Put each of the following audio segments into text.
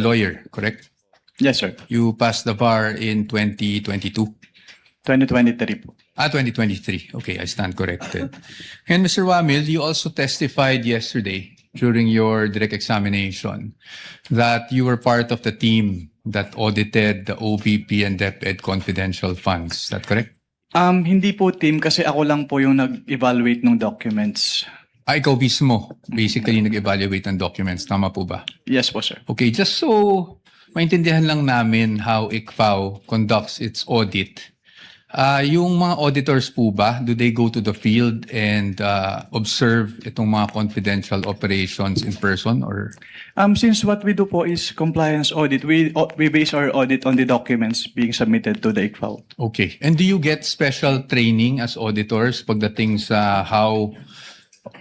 lawyer, correct? Yes, sir. You passed the bar in 2022. 2023 po. 2023. Okay, I stand corrected. And Mr. Wamil, you also testified yesterday during your direct examination that you were part of the team that audited the OVP and DepEd confidential funds. Is that correct? Hindi po team kasi ako lang po yung nag-evaluate ng documents. Ikaw mismo, basically nag-evaluate ng documents. Tama po ba? Yes po, sir. Okay, just so maintindihan lang namin how ICFAO conducts its audit. Yung mga auditors po ba, do they go to the field and observe itong mga confidential operations in person or? Since what we do po is compliance audit, we base our audit on the documents being submitted to the ICFAO. Okay. And do you get special training as auditors pagdating sa how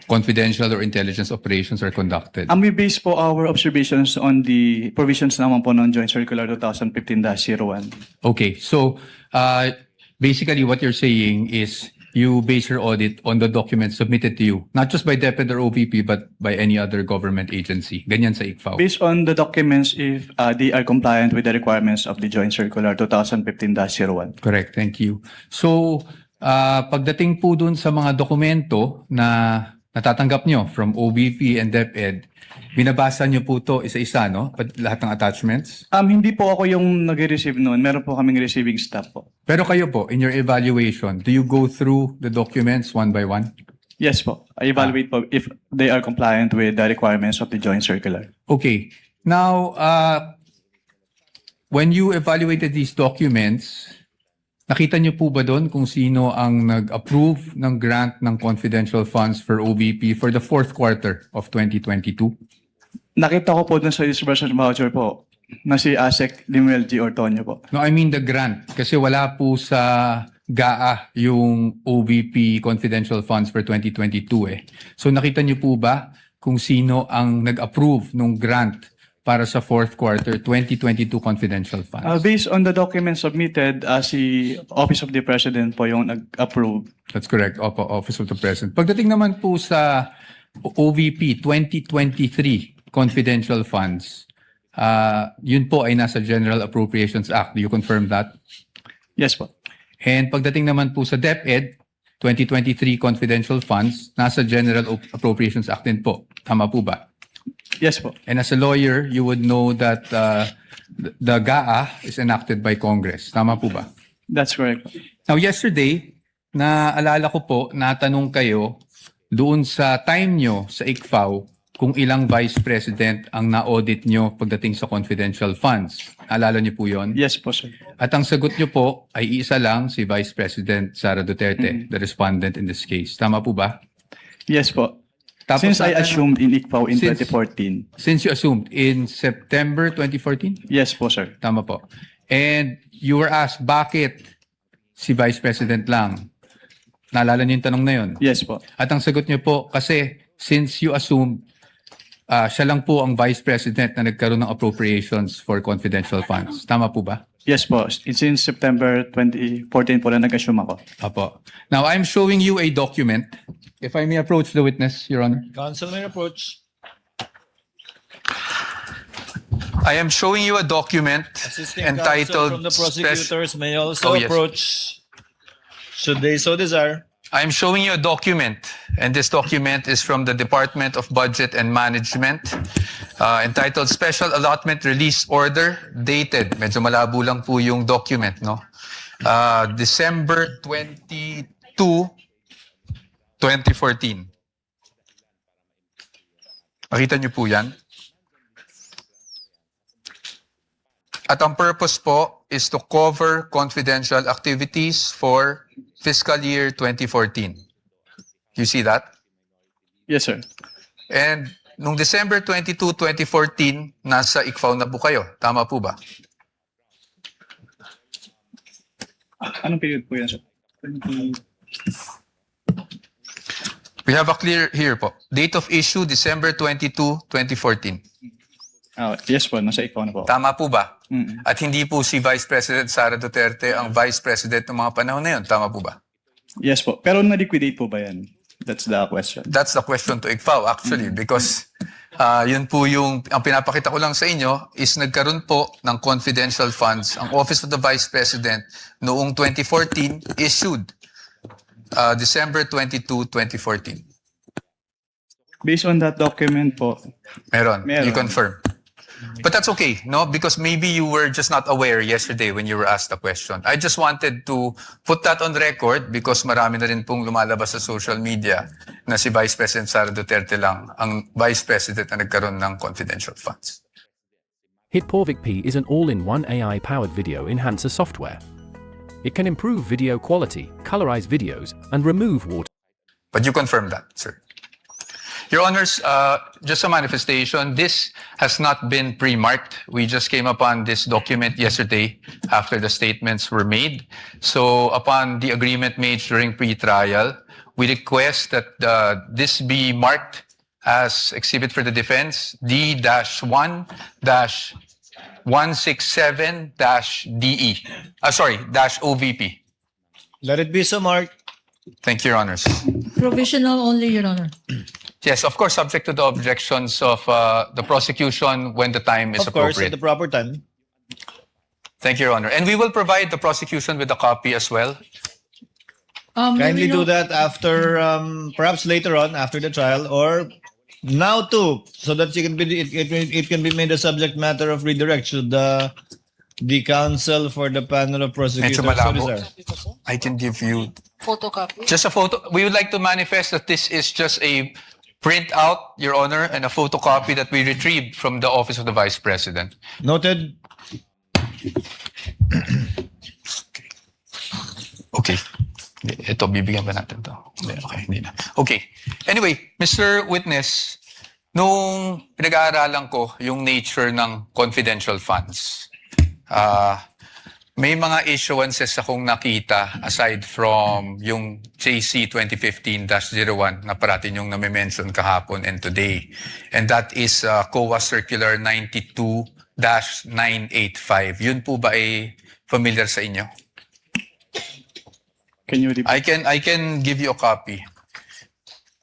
confidential or intelligence operations are conducted? We base po our observations on the provisions naman po ng Joint Circular 2015-01. Okay. So, basically what you're saying is you base your audit on the documents submitted to you, not just by DepEd or OVP, but by any other government agency. Ganyan sa ICFAO. Based on the documents if they are compliant with the requirements of the Joint Circular 2015-01. Correct. Thank you. So, pagdating po dun sa mga dokumento na natatanggap nyo from OVP and DepEd, binabasa nyo po to isa-isa, no? Lahat ng attachments? Hindi po ako yung nag-receive noon. Meron po kaming receiving staff po. Pero kayo po, in your evaluation, do you go through the documents one by one? Yes po. I evaluate po if they are compliant with the requirements of the Joint Circular. Okay. Now, when you evaluated these documents, nakita niyo po ba doon kung sino ang nag-approve ng grant ng confidential funds for OVP for the fourth quarter of 2022? Nakita ko po dun sa disbursement voucher po na si Asek Limuel G. Ortonio po. No, I mean the grant. Kasi wala po sa GAA yung OVP confidential funds for 2022 eh. So nakita niyo po ba kung sino ang nag-approve ng grant para sa fourth quarter 2022 confidential funds? Based on the documents submitted, si Office of the President po yung nag-approve. That's correct. Opo, Office of the President. Pagdating naman po sa OVP 2023 confidential funds, yun po ay nasa General Appropriations Act. Do you confirm that? Yes po. And pagdating naman po sa DepEd 2023 confidential funds, nasa General Appropriations Act din po. Tama po ba? Yes po. And as a lawyer, you would know that the GAA is enacted by Congress. Tama po ba? That's correct. Now, yesterday, naalala ko po, natanong kayo doon sa time nyo sa ICFAO kung ilang vice president ang na-audit nyo pagdating sa confidential funds. Naalala nyo po yon? Yes po, sir. At ang sagot nyo po ay isa lang, si Vice President Sara Duterte, the respondent in this case. Tama po ba? Yes po. Tapos Since I assumed in ICFAO in Since- 2014. Since you assumed in September 2014? Yes po, sir. Tama po. And you were asked, bakit si Vice President lang? Naalala niyo yung tanong na yun? Yes po. At ang sagot niyo po, kasi since you assumed siya lang po ang Vice President na nagkaroon ng appropriations for confidential funds. Tama po ba? Yes po. Since September 2014 po na nag-assume ako. Apo. Now, I'm showing you a document. If I may approach the witness, Your Honor. Counsel may approach. I am showing you a document Assisting entitled counsel from the Spec- prosecutors may also Oh, yes. approach should they so desire. I'm showing you a document, and this document is from the Department of Budget and Management, entitled Special Allotment Release Order, dated. Medyo malabo lang po yung document, no? December 22, 2014. Makita niyo po yan? At ang purpose po is to cover confidential activities for fiscal year 2014. You see that? Yes, sir. And nung December 22, 2014, nasa ICFAO na po kayo. Tama po ba? Anong period po yan, sir? We have a clear here po. Date of issue, December 22, 2014. Yes po, nasa ikaw na po. Tama po ba? Mm. At hindi po si Vice President Sara Duterte ang Vice President ng mga panahon na yun. Tama po ba? Yes po. Pero na-liquidate po ba yan? That's the question. That's the question to ICFAO actually because Yun po ang pinapakita ko lang sa inyo is nagkaroon po ng confidential funds ang Office of the Vice President noong 2014 issued December 22, 2014. Based on that document po, Meron. Meron. You confirm. But that's okay, no? Because maybe you were just not aware yesterday when you were asked the question. I just wanted to put that on record because marami na rin pong lumalabas sa social media na si Vice President Sara Duterte lang ang Vice President na nagkaroon ng confidential funds. Hitporvic P is an all-in-one AI-powered video enhancer software. It can improve video quality, colorize videos, and remove water. But you confirm that, sir. Your Honors, just a manifestation, this has not been pre-marked. We just came upon this document yesterday after the statements were made. So upon the agreement made during pre-trial, we request that this be marked as exhibit for the defense D-1-167-DE. -OVP. Let it be so marked. Thank you, Your Honors. Provisional only, Your Honor. Yes, of course, subject to the objections of the prosecution when the time is Of course, at appropriate. the proper time. Thank you, Your Honor. And we will provide the prosecution with a copy as well. Kindly Maybe do no- that after, perhaps later on, after the trial, or now too, so that it can be made a subject matter of redirect should the counsel for the panel of prosecutors. Medyo malabo. Sorry, sir. I can give you Photocopy. just a photo. We would like to manifest that this is just a printout, Your Honor, and a photocopy that we retrieved from the Office of the Vice President. Noted. Okay. Ito, bibigyan ba natin to? Hindi, okay, hindi na. Okay. Anyway, Mr. Witness, nung pinag-aaralan ko yung nature ng confidential funds, may mga issuances akong nakita aside from yung JC 2015-01 na parating yung nami-mention kahapon and today. And that is COA Circular 92-985. Yun po ba ay familiar sa inyo? can you repeat? I can give you a copy.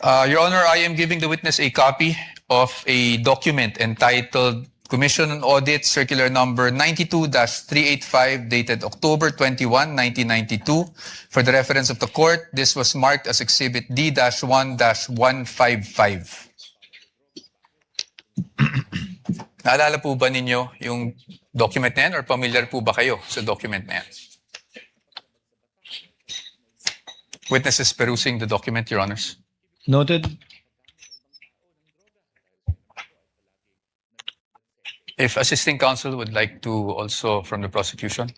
Your Honor, I am giving the witness a copy of a document entitled Commission on Audit Circular Number 92-385 dated October 21, 1992. For the reference of the court, this was marked as Exhibit D-1-155. Naalala po ba ninyo yung document na yan or familiar po ba kayo sa document na yan? Witness is perusing the document, Your Honors. Noted. If assisting counsel would like to also from the prosecution.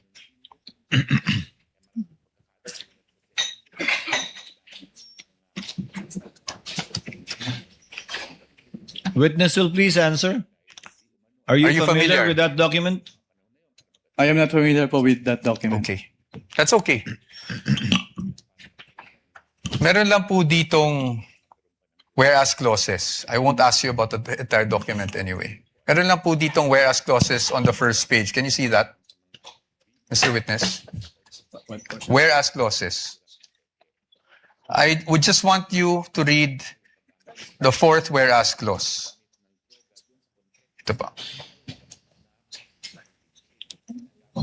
Witness will please answer. Are you familiar with that document? I am not familiar po with that document. Okay. That's okay. Meron lang po ditong whereas clauses. I won't ask you about the entire document anyway. Meron lang po ditong whereas clauses on the first page. Can you see that, Mr. Witness? Whereas clauses. I would just want you to read the fourth whereas clause. Ito pa.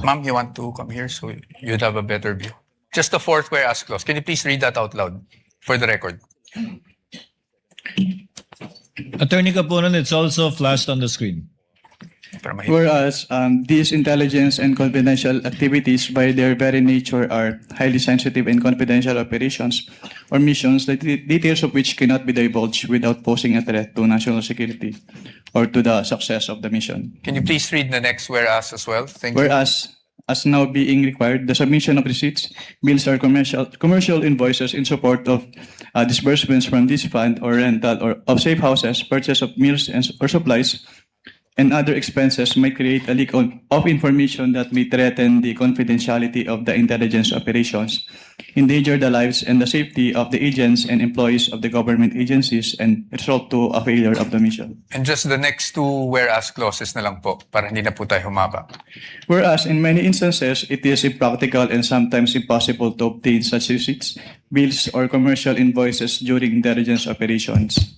Ma'am, you want to come here so you'd have a better view. Just the fourth whereas clause. Can you please read that out loud for the record? Attorney Capunan, it's also flashed on the screen. Para mahit- Whereas these intelligence and confidential activities by their very nature are highly sensitive and confidential operations or missions, the details of which cannot be divulged without posing a threat to national security or to the success of the mission. Can you please read the next whereas as well? Thank you. Whereas, as now being required, the submission of receipts, bills, or commercial invoices in support of disbursements from this fund or rental or of safe houses, purchase of meals or supplies, and other expenses may create a leak of information that may threaten the confidentiality of the intelligence operations, endanger the lives and the safety of the agents and employees of the government agencies, and result to a failure of the mission. And just the next two whereas clauses na lang po para hindi na po tayo humaba. Whereas in many instances, it is impractical and sometimes impossible to obtain such receipts, bills, or commercial invoices during intelligence operations.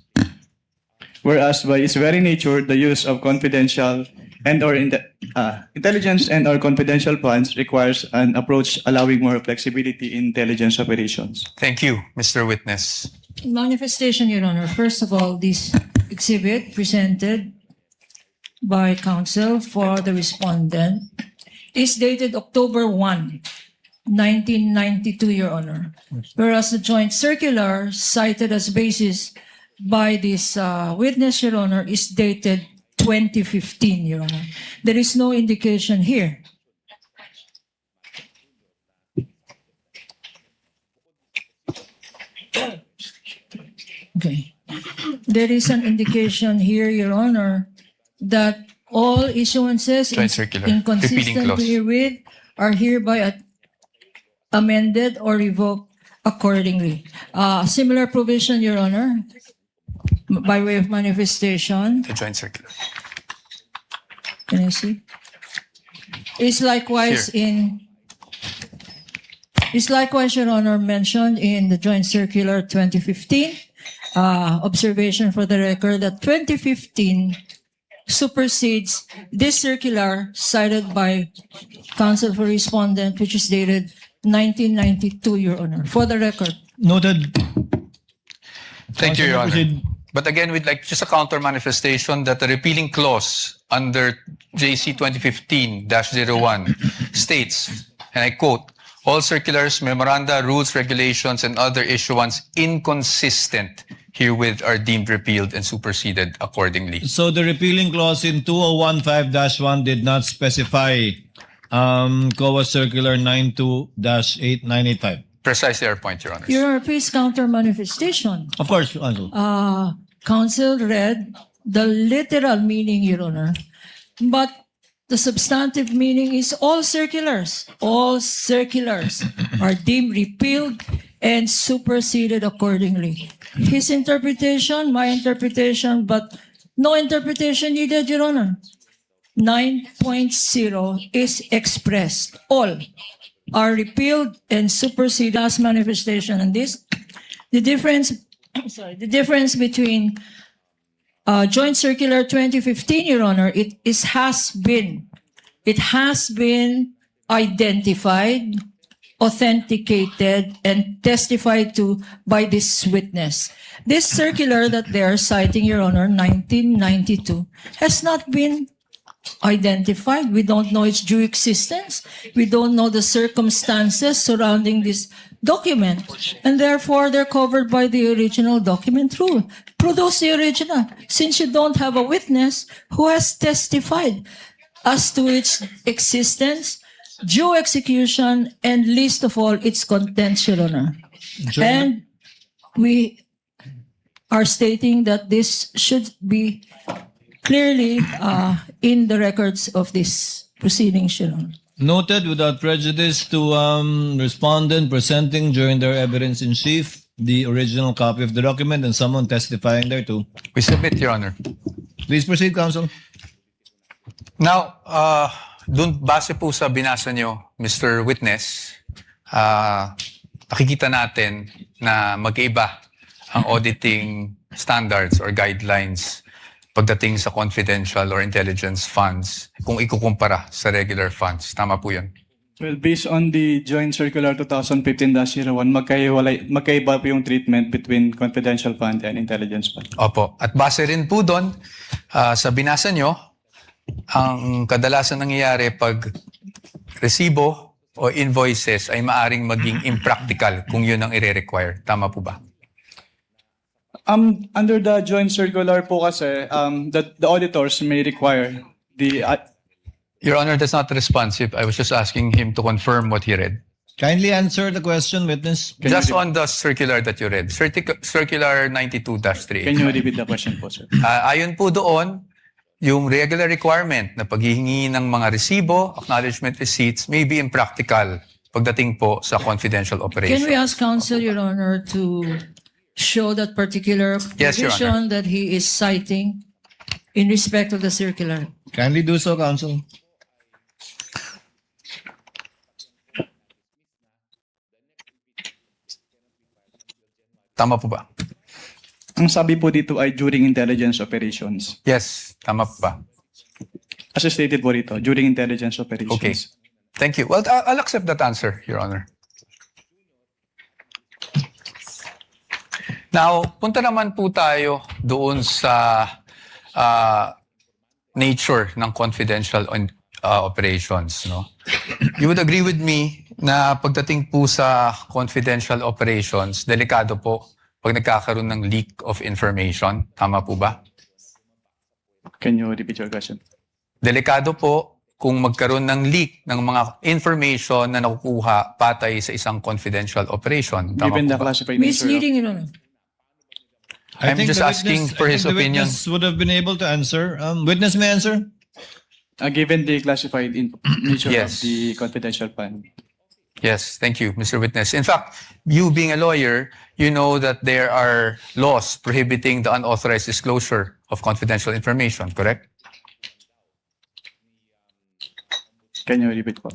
whereas by its very nature, the use of confidential intelligence and or confidential funds requires an approach allowing more flexibility in intelligence operations. Thank you, Mr. Witness. Manifestation, Your Honor. First of all, this exhibit presented by counsel for the respondent is dated October 1, 1992, Your Honor. Whereas the joint circular cited as basis by this witness, Your Honor, is dated 2015, Your Honor. There is no indication here. Okay. There is an indication here, Your Honor, that all issuances Joint circular. Repeating inconsistent clause. herewith are hereby amended or revoked accordingly. Similar provision, Your Honor, by way of manifestation. The joint circular. Can I see? Is likewise Your Honor, mentioned in the Joint Circular 2015. Observation for the record that 2015 supersedes this circular cited by counsel for respondent, which is dated 1992, Your Honor. For the record. Noted. Thank you, Your Honor. Proceed. But again, we'd like just a counter manifestation that the repealing clause under JC 2015-01 states, and I quote, all circulars, memoranda, rules, regulations, and other issuance inconsistent herewith are deemed repealed and superseded accordingly. So the repealing clause in 2015-1 did not specify COA Circular 92-8985. Precisely our point, Your Honor. Your Honor, please counter manifestation. Of course, Counsel. Counsel read the literal meaning, Your Honor, but the substantive meaning is all circulars are deemed repealed and superseded accordingly. His interpretation, my interpretation, but no interpretation needed, Your Honor. 9.0 is expressed. All are repealed and superseded as manifestation. And this, the difference between Joint Circular 2015, Your Honor, it has been identified, authenticated, and testified to by this witness. This circular that they are citing, Your Honor, 1992, has not been identified. We don't know its due existence. We don't know the circumstances surrounding this document. And therefore, they're covered by the original document rule. Produce the original, since you don't have a witness who has testified as to its existence, due execution, and least of all, its contents, Your Honor. And we are stating that this should be clearly in the records of this proceedings, Your Honor. Noted without prejudice to respondent presenting during their evidence in chief the original copy of the document and someone testifying thereto. We submit, Your Honor. Please proceed, Counsel. Now, dun base po sa binasa nyo, Mr. Witness, nakikita natin na mag-iba ang auditing standards or guidelines pagdating sa confidential or intelligence funds kung ikukumpara sa regular funds. Tama po yun. Well, based on the Joint Circular 2015-01, magkaiba po yung treatment between confidential fund and intelligence fund. Opo. At base rin po doon, sa binasa nyo, ang kadalasan nangyayari pag resibo o invoices ay maaring maging impractical kung yun ang i-require. Tama po ba? Under the Joint Circular po kasi, the auditors may require the... Your Honor, that's not responsive. I was just asking him to confirm what he read. Kindly answer the question, witness. Just on the circular that you read, Circular 92-3. Can you repeat the question po, sir? Ayon po doon, yung regular requirement na paghihingi ng mga resibo, acknowledgement receipts, may be impractical pagdating po sa confidential operation. Can we ask counsel, Your Honor, to show that particular Yes, Your provision that he is citing in respect of the circular? Kindly do so, Counsel. Tama po ba? Ang sabi po dito ay during intelligence operations. Yes, tama po ba? As stated po dito, during intelligence operations. Okay. Thank you. Well, I'll accept that answer, Your Honor. Now, punta naman po tayo doon sa nature ng confidential operations, no? You would agree with me na pagdating po sa confidential operations, delikado po pag nagkakaroon ng leak of information. Tama po ba? Can you repeat your question? Delikado po kung magkaroon ng leak ng mga information na nakukuha patay sa isang confidential operation. Tama Given po the ba? classified nature of, Misleading, Your Honor. I I'm think just the asking witness- for I his think the opinion. witness would have been able to answer. Witness may answer. given the classified nature Yes. of the confidential fund. Yes, thank you, Mr. Witness. In fact, you being a lawyer, you know that there are laws prohibiting the unauthorized disclosure of confidential information, correct? Can you repeat po?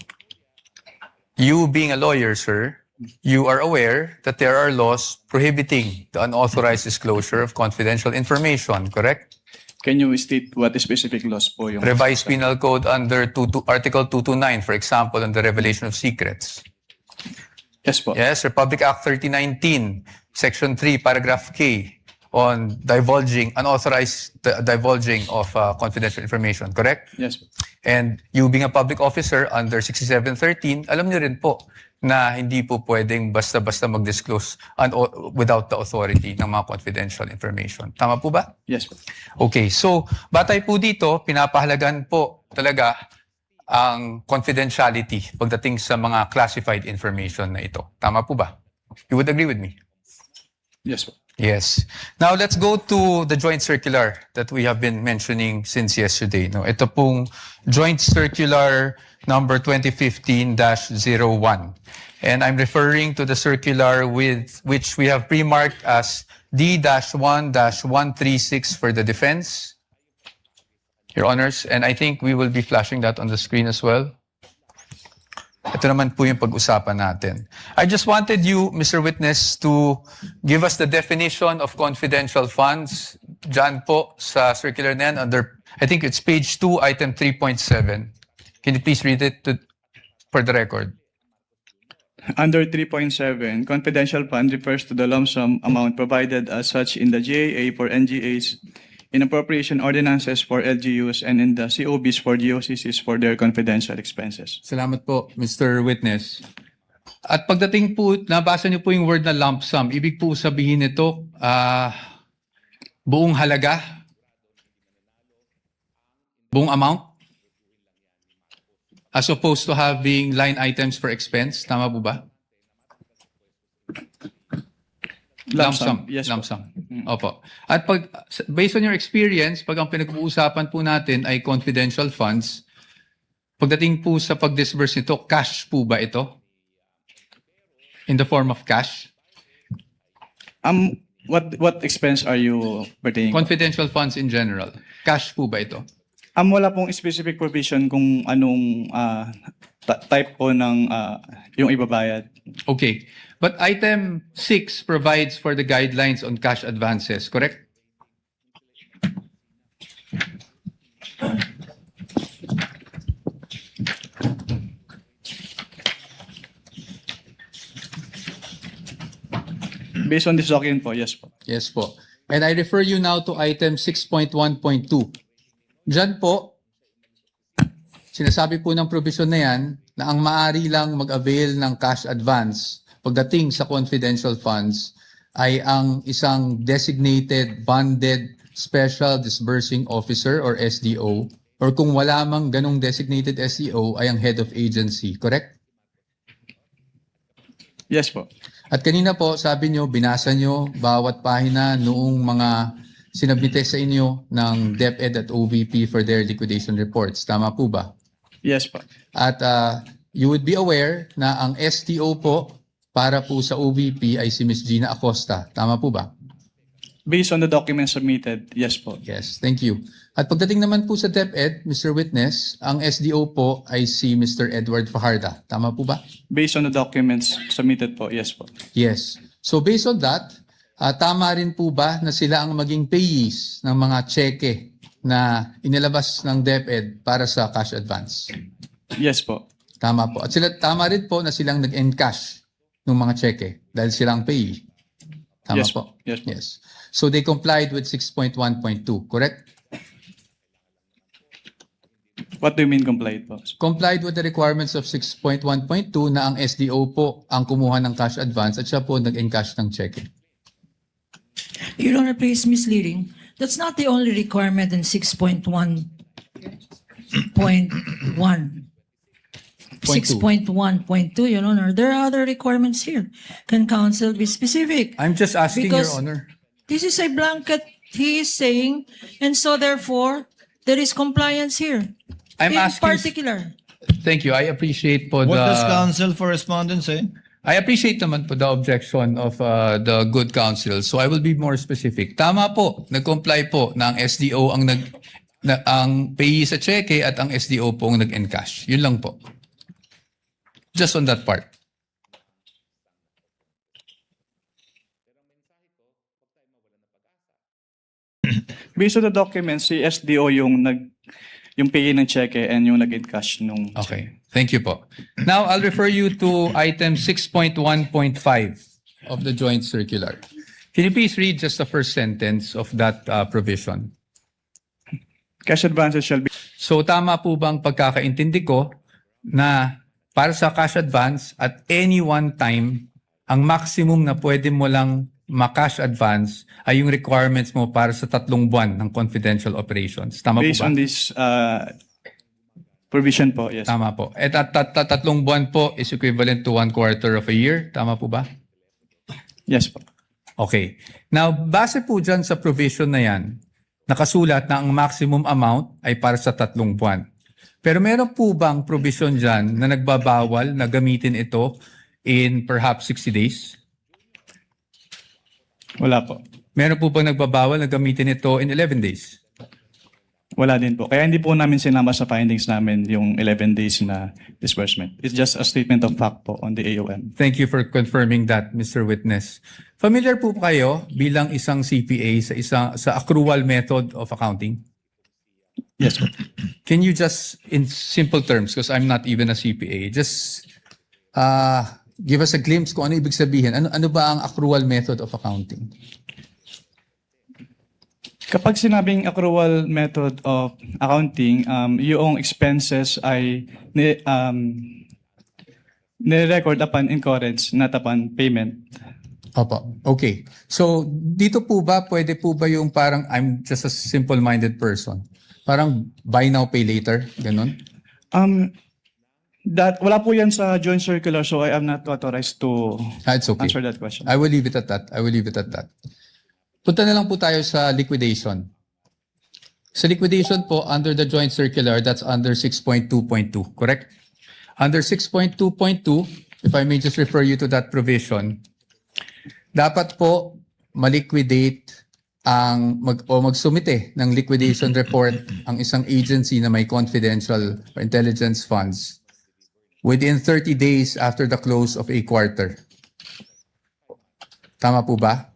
You being a lawyer, sir, you are aware that there are laws prohibiting the unauthorized disclosure of confidential information, correct? Can you state what specific laws po yung... Revised Penal Code under Article 229, for example, on the revelation of secrets. Yes po. Yes, Republic Act 3019, Section 3, Paragraph K, on unauthorized divulging of confidential information, correct? Yes po. And you being a public officer under 6713, alam niyo rin po na hindi po pwedeng basta-basta mag-disclose without the authority ng mga confidential information. Tama po ba? Yes po. Okay, so batay po dito, pinapahalagan po talaga ang confidentiality pagdating sa mga classified information na ito. Tama po ba? You would agree with me? Yes po. Yes. Now let's go to the joint circular that we have been mentioning since yesterday. No, ito pong joint circular number 2015-01. And I'm referring to the circular with which we have pre-marked as D-1-136 for the defense, Your Honors. And I think we will be flashing that on the screen as well. Ito naman po yung pag-usapan natin. I just wanted you, Mr. Witness, to give us the definition of confidential funds. Diyan po sa circular na yan, under, I think it's page 2, item 3.7. Can you please read it for the record? Under 3.7, confidential fund refers to the lump sum amount provided as such in the GAA for NGAs, in appropriation ordinances for LGUs, and in the COBs for GOCCs for their confidential expenses. Salamat po, Mr. Witness. At pagdating po, nabasa niyo po yung word na lump sum. Ibig po sabihin nito, buong halaga? Buong amount? As opposed to having line items for expense? Tama po ba? Lump sum. Yes Lump po. sum. Opo. At based on your experience, pag ang pinag-uusapan po natin ay confidential funds, pagdating po sa pag-disburse nito, cash po ba ito? In the form of cash? What expense are you pertaining? Confidential funds in general. Cash po ba ito? Wala pong specific provision kung anong type po ng yung ibabayad. Okay. But item 6 provides for the guidelines on cash advances, correct? Based on this document po, yes po. Yes po. And I refer you now to item 6.1.2. Diyan po, sinasabi po ng provision na yan na ang maaari lang mag-avail ng cash advance pagdating sa confidential funds ay ang isang designated bonded special disbursing officer or SDO, or kung wala mang ganong designated SDO ay ang head of agency, correct? Yes po. At kanina po, sabi nyo, binasa nyo bawat pahina noong mga sinabmite sa inyo ng DepEd at OVP for their liquidation reports. Tama po ba? Yes po. At you would be aware na ang STO po para po sa OVP ay si Ms. Gina Acosta. Tama po ba? Based on the documents submitted, yes po. Yes, thank you. At pagdating naman po sa DepEd, Mr. Witness, ang SDO po ay si Mr. Edward Fajarda. Tama po ba? Based on the documents submitted po, yes po. Yes. So based on that, Tama rin po ba na sila ang maging payees ng mga cheque na inilabas ng DepEd para sa cash advance? Yes po. Tama po. At tama rin po na silang nag-encash ng mga cheque dahil silang payee. Tama Yes po. Yes po. Yes. So they complied with 6.1.2, correct? What do you mean complied po? Complied with the requirements of 6.1.2 na ang SDO po ang kumuha ng cash advance at siya po nag-encash ng cheque. Your Honor, please misleading. That's not the only requirement in 6.1.1. 6.1.2, Your Honor. There are other requirements here. Can counsel be specific? I'm just asking, Because- Your Honor. This is a blanket, he is saying, and so therefore, there is compliance here. I'm In asking- particular. Thank you. I appreciate po What does the... counsel for respondents say? I appreciate naman po the objection of the good counsel. So I will be more specific. Tama po, nag-comply po na ang SDO ang payee sa cheque at ang SDO po ang nag-encash. Yun lang po. Just on that part. Based on the documents, si SDO yung payee ng cheque and yung nag-encash nung Okay. Thank you po. Now, I'll refer you to item 6.1.5 of the joint circular. Can you please read just the first sentence of that provision? cash advances shall be So tama po bang pagkakaintindi ko na para sa cash advance at any one time, ang maximum na pwede mo lang ma-cash advance ay yung requirements mo para sa 3 buwan ng confidential operations. Tama po based ba? on this provision po, yes. Tama po. At 3 buwan po is equivalent to 1/4 of a year. Tama po ba? Yes po. Okay. Now, base po dyan sa provision na yan, nakasulat na ang maximum amount ay para sa 3 buwan. Pero meron po bang provision dyan na nagbabawal na gamitin ito in perhaps 60 days? Wala po. Meron po bang nagbabawal na gamitin ito in 11 days? Wala din po. Kaya hindi po namin sinama sa findings namin yung 11 days na disbursement. It's just a statement of fact po on the AOM. Thank you for confirming that, Mr. Witness. Familiar po kayo bilang isang CPA sa accrual method of accounting? Yes po. Can you just, in simple terms, because I'm not even a CPA, just give us a glimpse kung ano ibig sabihin. Ano ba ang accrual method of accounting? Kapag sinabing accrual method of accounting, yung expenses ay ni-record upon incurrence, not upon payment. Opo. Okay. So, dito po ba, pwede po ba yung parang I'm just a simple-minded person? Parang buy now, pay later? Ganon? Wala po yan sa joint circular, so I am not authorized to It's okay. answer that question. I will leave it at that. Punta na lang po tayo sa liquidation. Sa liquidation po, under the joint circular, that's under 6.2.2, correct? Under 6.2.2, if I may just refer you to that provision, dapat po maliquidate magsumite ng liquidation report ang isang agency na may confidential or intelligence funds within 30 days after the close of a quarter. Tama po ba?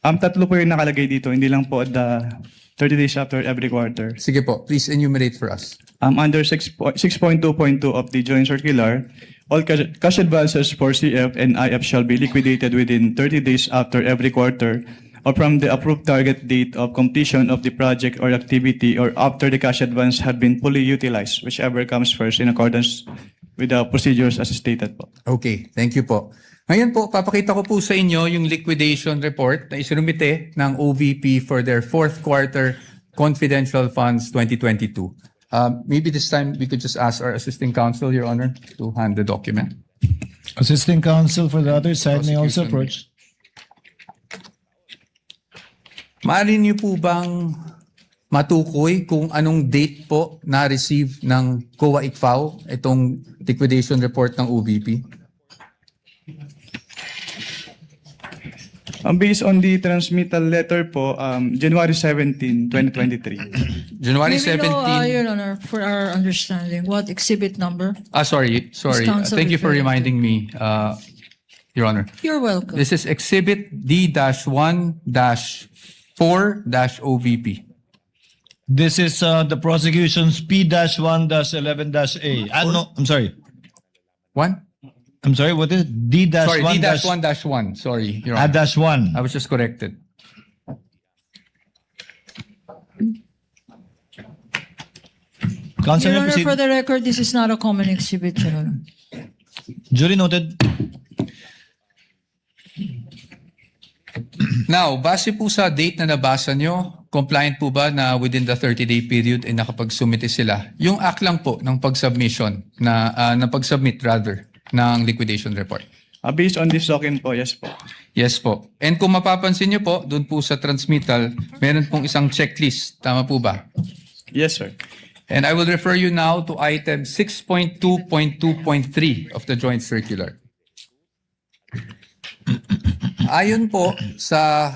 Tatlo po yung nakalagay dito, hindi lang po the 30 days after every quarter. Sige po, please enumerate for us. Under 6.2.2 of the joint circular, all cash advances for CF and IF shall be liquidated within 30 days after every quarter or from the approved target date of completion of the project or activity or after the cash advance had been fully utilized, whichever comes first in accordance with the procedures as stated po. Okay, thank you po. Ngayon po, papakita ko po sa inyo yung liquidation report na isinumite ng OVP for their 4th quarter confidential funds 2022. Maybe this time we could just ask our assisting counsel, Your Honor, to hand the document. Assisting counsel for the other side may also approach. Maaari niyo po bang matukoy kung anong date po na-receive ng COA ICFAO itong liquidation report ng OVP? Based on the transmittal letter po, January 17, 2023. January Maybe 17. Your Honor, for our understanding, what exhibit number? Sorry. Counsel Thank you for referring to- reminding me. Your Honor. You're welcome. This is Exhibit D-1-4-OVP. This is the prosecution's P-1-11-A. No, I'm sorry. One? I'm sorry, what is it? Sorry, D-1 D-1-1. Sorry, Your Honor. dash 1. I was just corrected. Counsel, Your may Honor, proceed. for the record, this is not a common exhibit, Your Honor. Duly noted. Now, base po sa date na nabasa nyo, compliant po ba na within the 30-day period ay nakapag-submit sila? Yung act lang po ng pag-submission, na pag-submit rather, ng liquidation report. Based on this document po, yes po. Yes po. And kung mapapansin nyo po, doon po sa transmittal, meron pong isang checklist. Tama po ba? Yes, sir. And I will refer you now to item 6.2.2.3 of the joint circular. Ayon po sa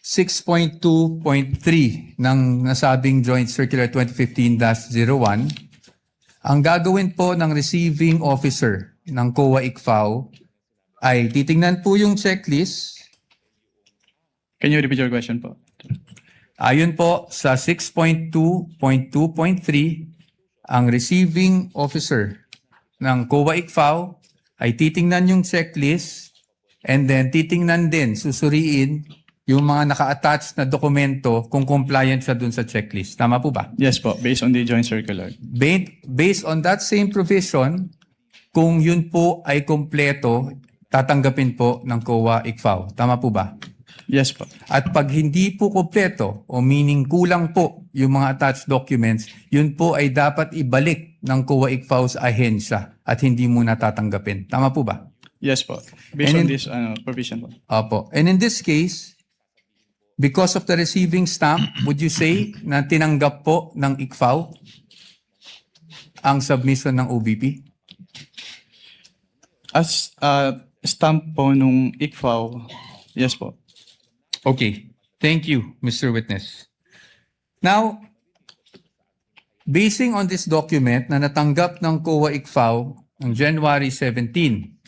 6.2.3 ng nasabing joint circular 2015-01, ang gagawin po ng receiving officer ng COA ICFAO ay titingnan po yung checklist. Can you repeat your question po? Ayon po sa 6.2.2.3, ang receiving officer ng COA ICFAO ay titingnan yung checklist and then titingnan din, susuriin yung mga naka-attach na dokumento kung compliant siya dun sa checklist. Tama po ba? Yes po, based on the joint circular. Based on that same provision, kung yun po ay kompleto, tatanggapin po ng COA ICFAO. Tama po ba? Yes po. At pag hindi po kompleto o meaning kulang po yung mga attached documents, yun po ay dapat ibalik ng COA ICFAO sa ahensya at hindi muna tatanggapin. Tama po ba? Yes po. Based And on this provision po. Opo. And in this case, because of the receiving stamp, would you say na tinanggap po ng ICFAO ang submission ng OVP? As stamp po nung ICFAO, yes po. Okay. Thank you, Mr. Witness. Now, basing on this document na natanggap ng COA ICFAO on January 17,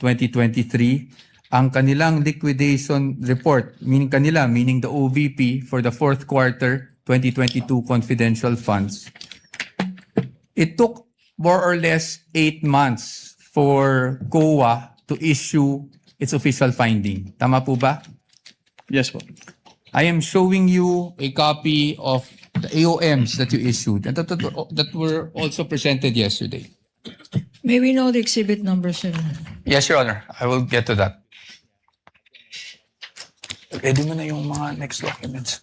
2023, ang kanilang liquidation report, meaning the OVP for the fourth quarter 2022 confidential funds. It took more or less 8 months for COA to issue its official finding. Tama po ba? Yes po. I am showing you a copy of the AOMs that you issued and that were also presented yesterday. May we know the exhibit number, sir? Yes, Your Honor. I will get to that. Pwede mo na yung mga next documents.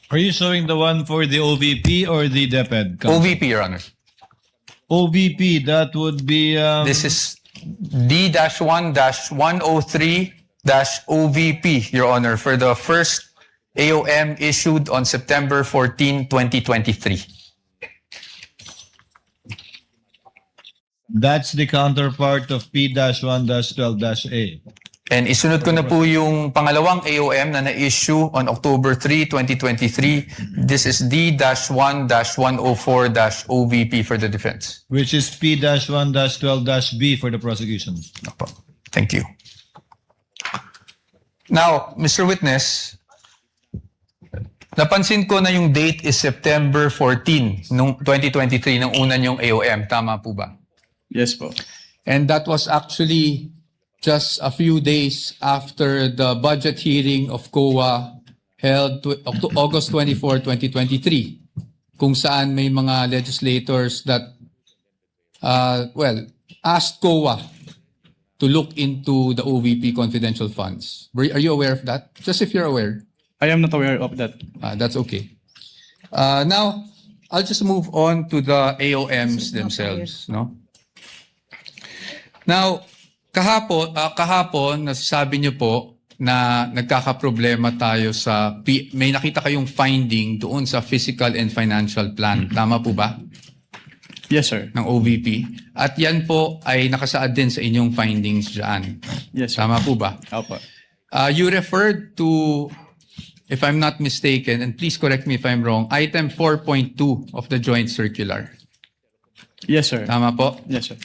Are you showing the one for the OVP or the DepEd? OVP, Your Honor. OVP, that would be... This is D-1-103-OVP, Your Honor, for the first AOM issued on September 14, 2023. That's the counterpart of P-1-12-A. And isunod ko na po yung pangalawang AOM na na-issue on October 3, 2023. This is D-1-104-OVP for the defense. Which is P-1-12-B for the prosecution. Opo. Thank you. Now, Mr. Witness, napansin ko na yung date is September 14, nung 2023, nung una niyong AOM. Tama po ba? Yes po. And that was actually just a few days after the budget hearing of COA held August 24, 2023, kung saan may mga legislators that, asked COA to look into the OVP confidential funds. Are you aware of that? Just if you're aware. I am not aware of that. That's okay. Now, I'll just move on to the AOMs themselves, no? Now, kahapon nasasabi niyo po na nagkakaproblema tayo sa may nakita kayong finding doon sa physical and financial plan. Tama po ba? Yes, sir. Ng OVP. At yan po ay nakasaad din sa inyong findings dyan. Yes, sir. Tama po ba? Opo. You referred to, if I'm not mistaken, and please correct me if I'm wrong, item 4.2 of the joint circular. Yes, sir. Tama po? Yes, sir.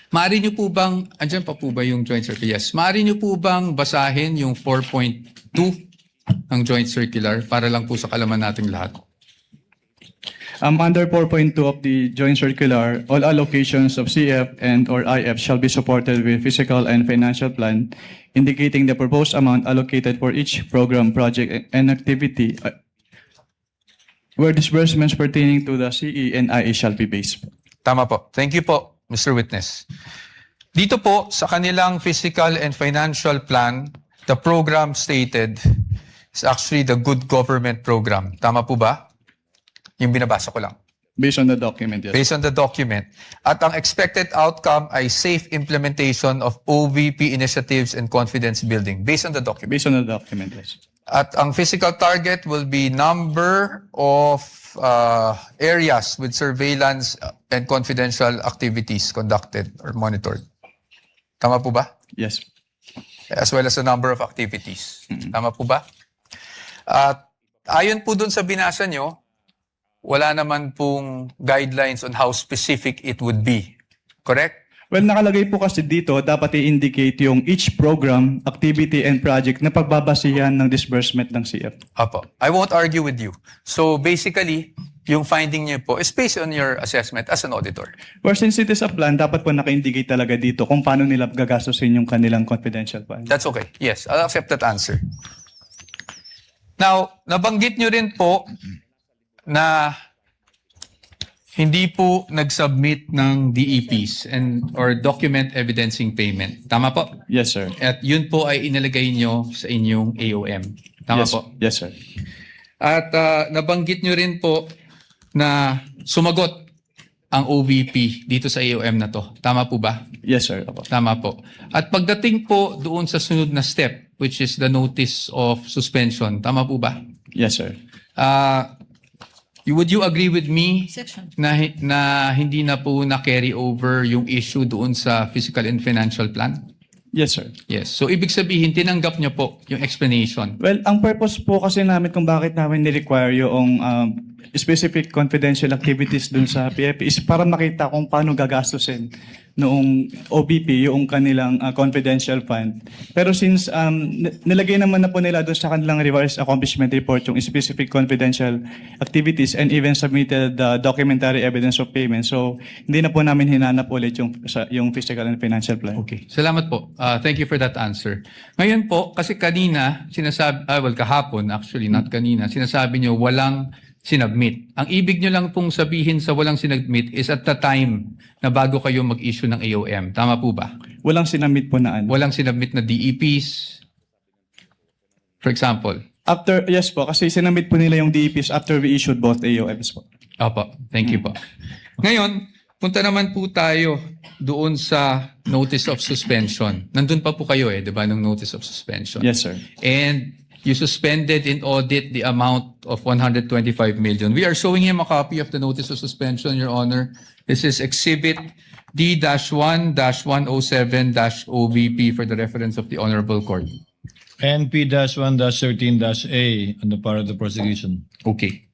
Maaari nyo po bang, andyan pa po ba yung joint circular? Yes. Maaari nyo po bang basahin yung 4.2 ng joint circular para lang po sa kalaman nating lahat? Under 4.2 of the joint circular, all allocations of CF and or IF shall be supported with fiscal and financial plan indicating the proposed amount allocated for each program, project, and activity where disbursements pertaining to the CE and IE shall be based. Tama po. Thank you po, Mr. Witness. Dito po, sa kanilang fiscal and financial plan, the program stated is actually the Good Government Program. Tama po ba? Yung binabasa ko lang. Based on the document, yes. Based on the document. At ang expected outcome ay safe implementation of OVP initiatives and confidence building. Based on the document. Based on the document, yes. At ang physical target will be number of areas with surveillance and confidential activities conducted or monitored. Tama po ba? Yes. As well as the number of activities. Tama po ba? At ayon po dun sa binasa nyo, wala naman pong guidelines on how specific it would be. Correct? Well, nakalagay po kasi dito, dapat i-indicate yung each program, activity, and project na pagbabasihan ng disbursement ng CF. Apo. I won't argue with you. So basically, yung finding niyo po is based on your assessment as an auditor. Well, since it is a plan, dapat po naka-indicate talaga dito kung paano nila gagastusin yung kanilang confidential fund. That's okay. Yes, I'll accept that answer. Now, nabanggit nyo rin po na hindi po nag-submit ng DEPs and or document evidencing payment. Tama po? Yes, sir. At yun po ay inilagay nyo sa inyong AOM. Tama Yes, po? yes, sir. At nabanggit nyo rin po na sumagot ang OVP dito sa AOM na to. Tama po ba? Yes, sir. Opo. Tama po. At pagdating po doon sa sunod na step, which is the notice of suspension, tama po ba? Yes, sir. Would you agree with me Section. na hindi na po na-carry over yung issue doon sa fiscal and financial plan? Yes, sir. Yes. So, ibig sabihin, tinanggap niyo po yung explanation. Well, ang purpose po kasi namin kung bakit namin ni-require yung specific confidential activities dun sa PFP is para makita kung paano gagastusin noong OBP yung kanilang confidential fund. Pero since nilagay naman na po nila dun sa kanilang revised accomplishment report yung specific confidential activities and even submitted the documentary evidence of payment. So, hindi na po namin hinanap ulit yung fiscal and financial plan. Okay. Salamat po. Thank you for that answer. Ngayon po, kasi kanina, kahapon actually, not kanina, sinasabi nyo walang sinubmit. Ang ibig nyo lang pong sabihin sa walang sinubmit is at the time na bago kayo mag-issue ng AOM. Tama po ba? Walang sinamit po na ano. Walang sinubmit na DEPs, for example. Yes po, kasi sinamit po nila yung DEPs after we issued both AOMs po. Opo, thank you po. Ngayon, punta naman po tayo doon sa notice of suspension. Nandun pa po kayo di ba, ng notice of suspension? Yes, sir. And you suspended in audit the amount of 125 million. We are showing him a copy of the notice of suspension, Your Honor. This is Exhibit D-1-107-OVP for the reference of the Honorable Court. NP-1-13-A on the part of the prosecution. Okay.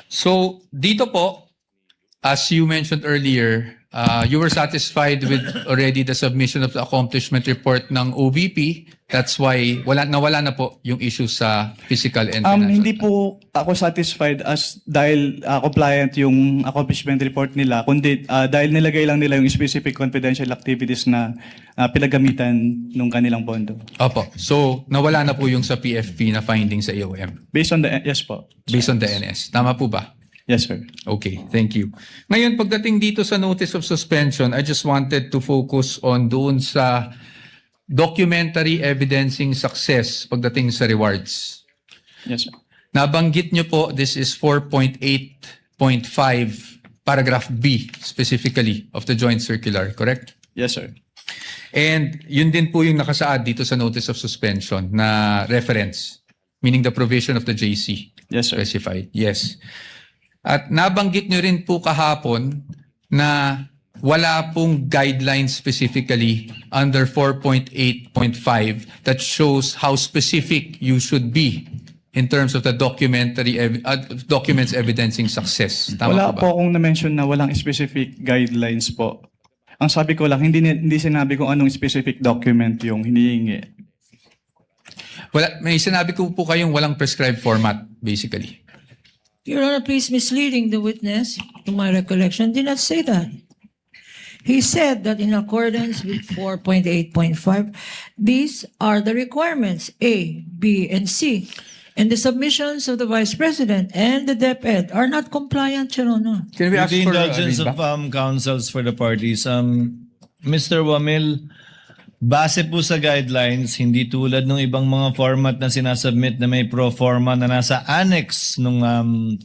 So, dito po, as you mentioned earlier, you were satisfied with already the submission of the accomplishment report ng OVP. That's why nawala na po yung issue sa physical and financial. Hindi po ako satisfied dahil compliant yung accomplishment report nila, kundi dahil nilagay lang nila yung specific confidential activities na pinagamitan ng kanilang pondo. Opo. So, nawala na po yung sa PFP na finding sa AOM. Based on the, yes po. Based on the NS. Tama po ba? Yes, sir. Okay, thank you. Ngayon, pagdating dito sa notice of suspension, I just wanted to focus on doon sa documentary evidencing success pagdating sa rewards. Yes, sir. Nabanggit nyo po, this is 4.8.5 paragraph B specifically of the joint circular, correct? Yes, sir. And yun din po yung nakasaad dito sa notice of suspension na reference, meaning the provision of the JC. Yes, sir. Specified. Yes. At nabanggit nyo rin po kahapon na wala pong guidelines specifically under 4.8.5 that shows how specific you should be in terms of the documents evidencing success. Tama Wala po ba? po akong na-mention na walang specific guidelines po. Ang sabi ko lang, hindi sinabi kung anong specific document yung hinihingi. Wala, may sinabi ko po kayong walang prescribed format, basically. Your Honor, please misleading the witness, to my recollection, did not say that. He said that in accordance with 4.8.5, these are the requirements, A, B, and C. And the submissions of the Vice President and the DepEd are not compliant, Your Honor. Can we With ask the for indulgence of readback? counsels for the parties, Mr. Wamil, base po sa guidelines, hindi tulad ng ibang mga format na sinasubmit na may pro forma na nasa annex nung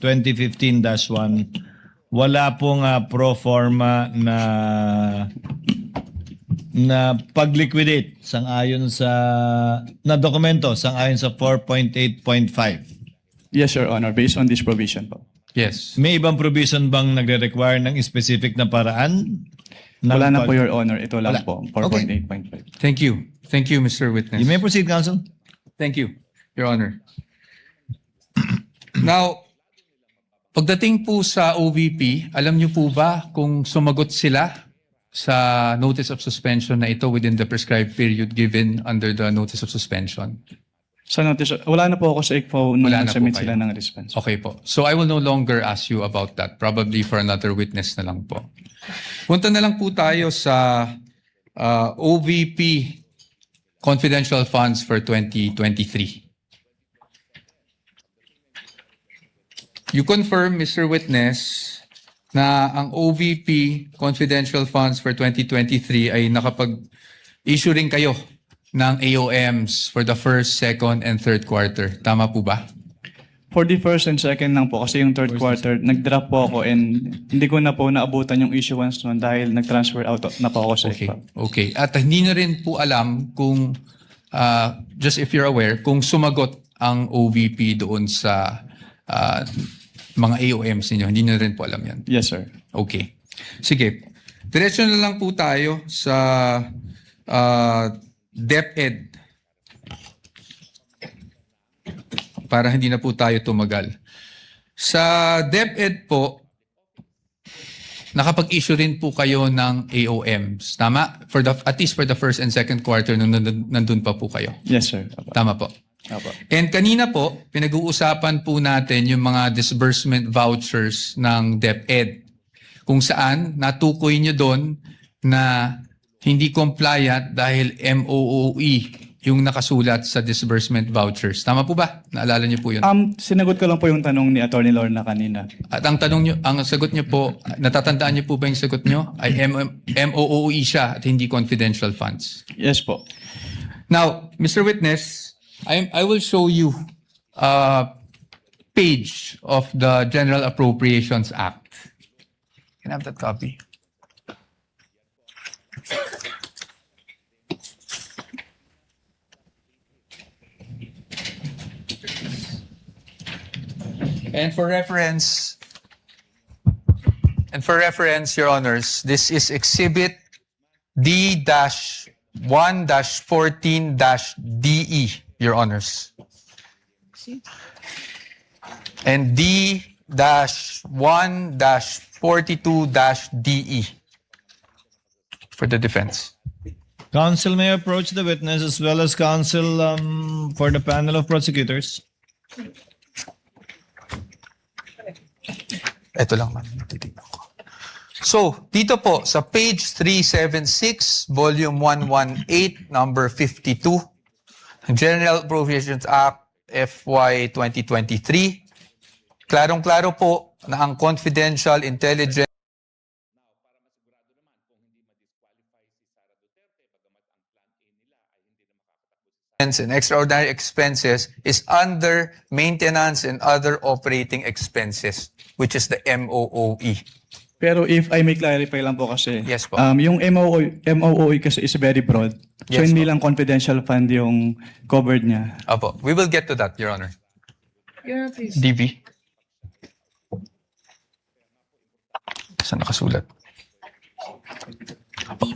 2015-1, wala pong pro forma na pag-liquidate sang-ayon sa na dokumento sang-ayon sa 4.8.5. Yes, Your Honor, based on this provision po. Yes. May ibang provision bang nagre-require ng specific na paraan? Wala na po, Your Honor. Ito Wala. lang po, 4.8.5. Thank you. Thank you, Mr. Witness. You may proceed, counsel. Thank you, Your Honor. Now, pagdating po sa OVP, alam niyo po ba kung sumagot sila sa notice of suspension na ito within the prescribed period given under the notice of suspension? Sa notice, wala na po ako sa ICFO nung Wala na po nag-submit kayo. sila ng response. Okay po. So I will no longer ask you about that. Probably for another witness na lang po. Punta na lang po tayo sa OVP confidential funds for 2023. You confirm, Mr. Witness, na ang OVP confidential funds for 2023 ay nakapag-issue rin kayo ng AOMs for the first, second, and third quarter. Tama po ba? For the first and second lang po, kasi yung third quarter, nag-drop po ako and hindi ko na po naabutan yung issuance noon dahil nag-transfer out na po ako sa Okay. ICFO. Okay. At hindi na rin po alam kung, just if you're aware, kung sumagot ang OVP doon sa mga AOMs ninyo. Hindi na rin po alam yan. Yes, sir. Okay. Sige. Diretso na lang po tayo sa DepEd. Para hindi na po tayo tumagal. Sa DepEd po, nakapag-issue rin po kayo ng AOMs. Tama? At least for the first and second quarter nung nandun pa po kayo. Yes, sir. Apo. Tama po. Apo. And kanina po, pinag-uusapan po natin yung mga disbursement vouchers ng DepEd. Kung saan natukoy nyo doon na hindi compliant dahil MOOE yung nakasulat sa disbursement vouchers. Tama po ba? Naalala nyo po yun? Sinagot ko lang po yung tanong ni Attorney Lorna kanina. At ang tanong nyo, ang sagot nyo po, natatandaan nyo po ba yung sagot nyo? Ay MOOE siya at hindi confidential funds. Yes po. Now, Mr. Witness, I will show you a page of the General Appropriations Act. Can I have that copy? And for reference, Your Honors, this is Exhibit D-1-14-DE, Your Honors. And D-1-42-DE for the defense. Counsel may approach the witness as well as counsel for the panel of prosecutors. Ito lang, ma'am. Titignan ko. So, dito po, sa page 376, volume 118, number 52, General Appropriations Act FY 2023, klarong-klaro po na ang confidential intelligence and extraordinary expenses is under maintenance and other operating expenses, which is the MOOE. Pero if I may clarify lang po kasi, Yes po. yung MOOE kasi is very broad. So Yes hindi po. lang confidential fund yung covered niya. Apo, we will get to that, Your Honor. Your Honor, please. DV. Saan nakasulat? Apo.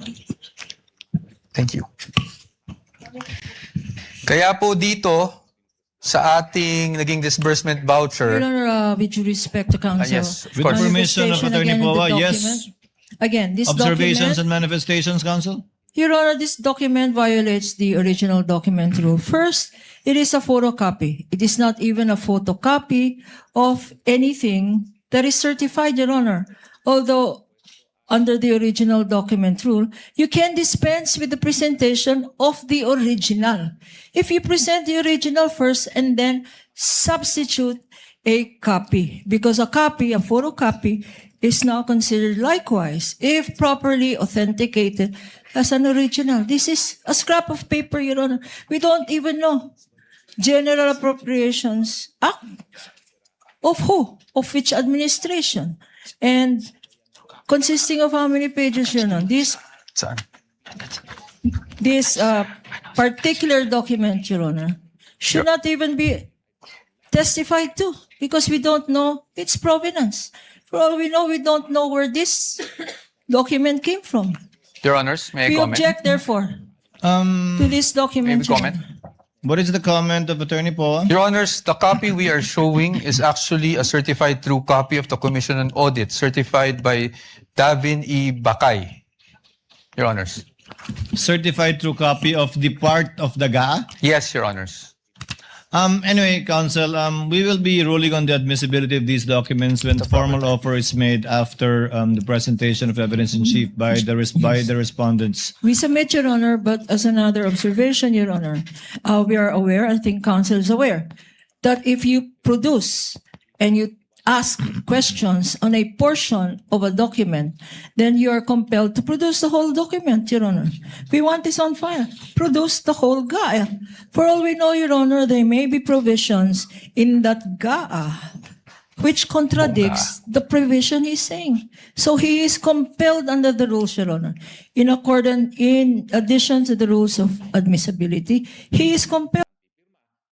Thank you. Kaya po dito, sa ating naging disbursement voucher. Your Honor, with due respect to counsel. Yes, of With course. permission of manifestation Attorney again in the Poa, yes. document. Again, this Observations document, and manifestations, Counsel? Your Honor, this document violates the original document rule. First, it is a photocopy. It is not even a photocopy of anything that is certified, Your Honor. Although, under the original document rule, you can dispense with the presentation of the original. If you present the original first and then substitute a copy, because a copy, a photocopy, is now considered likewise, if properly authenticated, as an original. This is a scrap of paper, Your Honor. We don't even know. General Appropriations Act. Of who? Of which administration? And consisting of how many pages, Your Honor? Saan? This particular document, Your Honor, should not even be testified to because we don't know its provenance. For all we know, we don't know where this document came from. Your Honors, may I We comment? object, therefore, to this May document. we Your comment? Honor. What is the comment of Attorney Poa? Your Honors, the copy we are showing is actually a certified true copy of the Commission on Audit, certified by Davin E. Bakay. Your Honors. Certified true copy of the part of the GAA? Yes, Your Honors. Anyway, Counsel, we will be ruling on the admissibility of these documents when the formal offer is made after the presentation of evidence in chief by the respondents. We submit, Your Honor, but as another observation, Your Honor, we are aware, I think counsel is aware, that if you produce and you ask questions on a portion of a document, then you are compelled to produce the whole document, Your Honor. We want this on file. Produce the whole GAA. For all we know, Your Honor, there may be provisions in that GAA which contradicts the provision he's saying. So he is compelled under the rules, Your Honor. In addition to the rules of admissibility, he is compelled